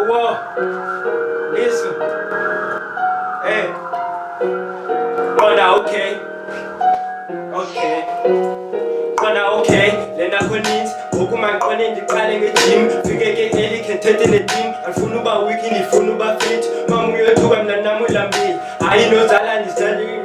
Whoa, listen, hey, kona okay, okay, kona okay, lena konit, okuma kone ndiqale ngejim, fike ke eli khethethe netim, andifuna uba weak ndifuna uba fit, mama uyothuka mna nam ulambile, ayinozala ndisandile.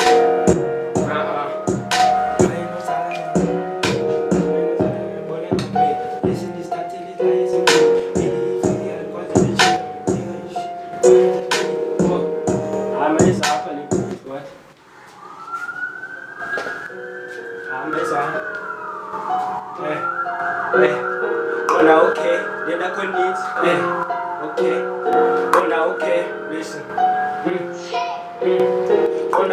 Okay, then I could need, okay, okay, listen.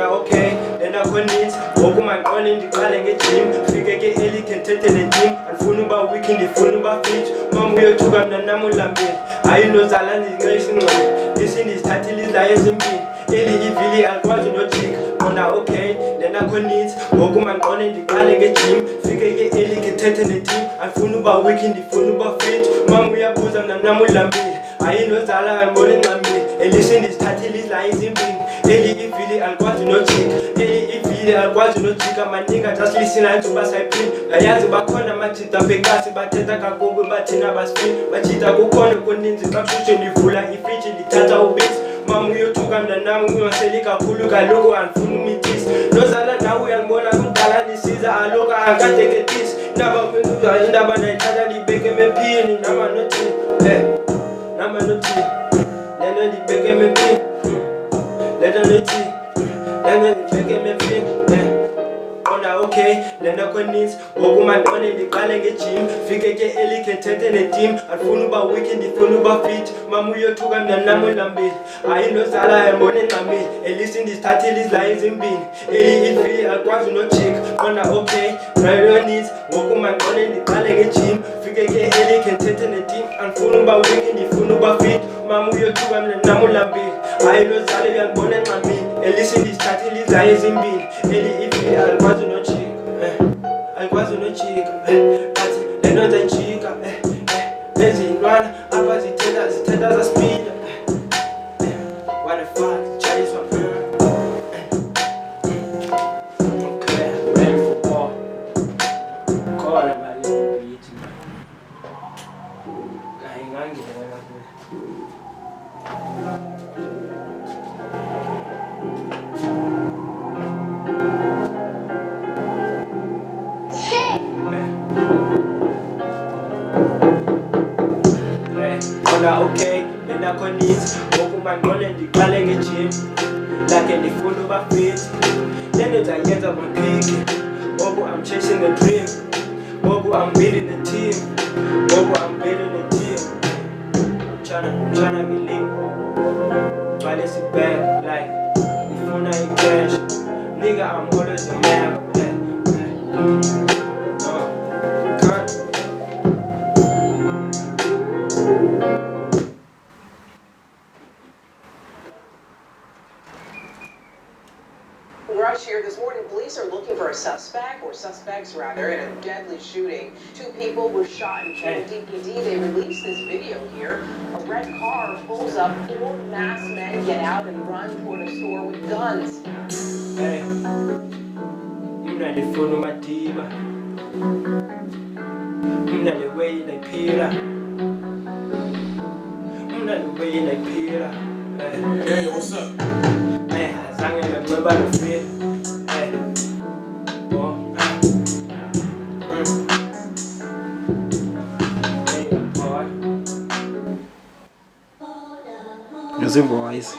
Okay, then I could need, Oguman on in the calling a gym, figure get Ellie can take the gym, and Funuba weekend, the Funuba feet, Mom will to them the Namulambi. I know Zalan is nation on it. Listen, is title is liars in me. Ellie, if really I was no chick. Okay, then I could need, Oguman on in the calling a gym, figure get Ellie can take the gym, and Funuba weekend, the Funuba feet, Mom will put them the Namulambi. I know Zala and Molin Lambi. And listen, this title is lies in me. Ellie, if really I was no chick. Ellie, if really I was no chick, my nigga just listen and to pass I pin. I have to back on a machita, Pegasi, but Teta go with Batina Baspin, Machita go corner, go into the caption, the full and if the Tata bits. Mamu you took and the Namu and Selika Puluka logo and Funumitis. No Zala now we are more than Talani Caesar, I look and can't take this. Never been to the end of an entirely big me pin in Namanoti. Namanoti. Let the big me pin. Let the tea. Let the big me pin. Okay, then I could need Oguman on in the calling a gym, figure get Ellie can take the team, and Funuba weekend, the Funuba feet, Mamuyo took him the Namulambi. I know Zala and Monin Lambi, and listen, this title is lies in bean. Ellie, if really I was no chick, okay, Ryan needs Oguman on in the calling a gym, figure get Ellie can take the team, and Funuba weekend, the Funuba feet, Mamuyo took him the Namulambi. I know Zala and Monin Lambi, and listen, this title is lies in bean. Ellie, if really I was no chick. I was no chick, but they know the chick. There's in one, I was it as a speed. What the fuck, Chinese one. Okay, ready for war. Call him a little bit. Hang on, get okay, then I could need Oguman on in the calling a gym, like in the full of a feet. Then it's I get up and peak. Ogu, I'm chasing a dream. Ogu, I'm building a team. Ogu, I'm building a team. I'm tryna believe. But it's a bad like the phone I cash. Nigga, I'm always a man. Rush here this morning. Police are looking for a suspect, or suspects rather, in a deadly shooting. 2 people were shot and killed. DPD, they released this video here. A red car pulls up, 4 masked men get out and run toward a store with guns. Hey, you know the phone of my diva. You know the way they peel. You know the way they peel. Hey, what's up? Hey, I sang in the battlefield. Use a voice.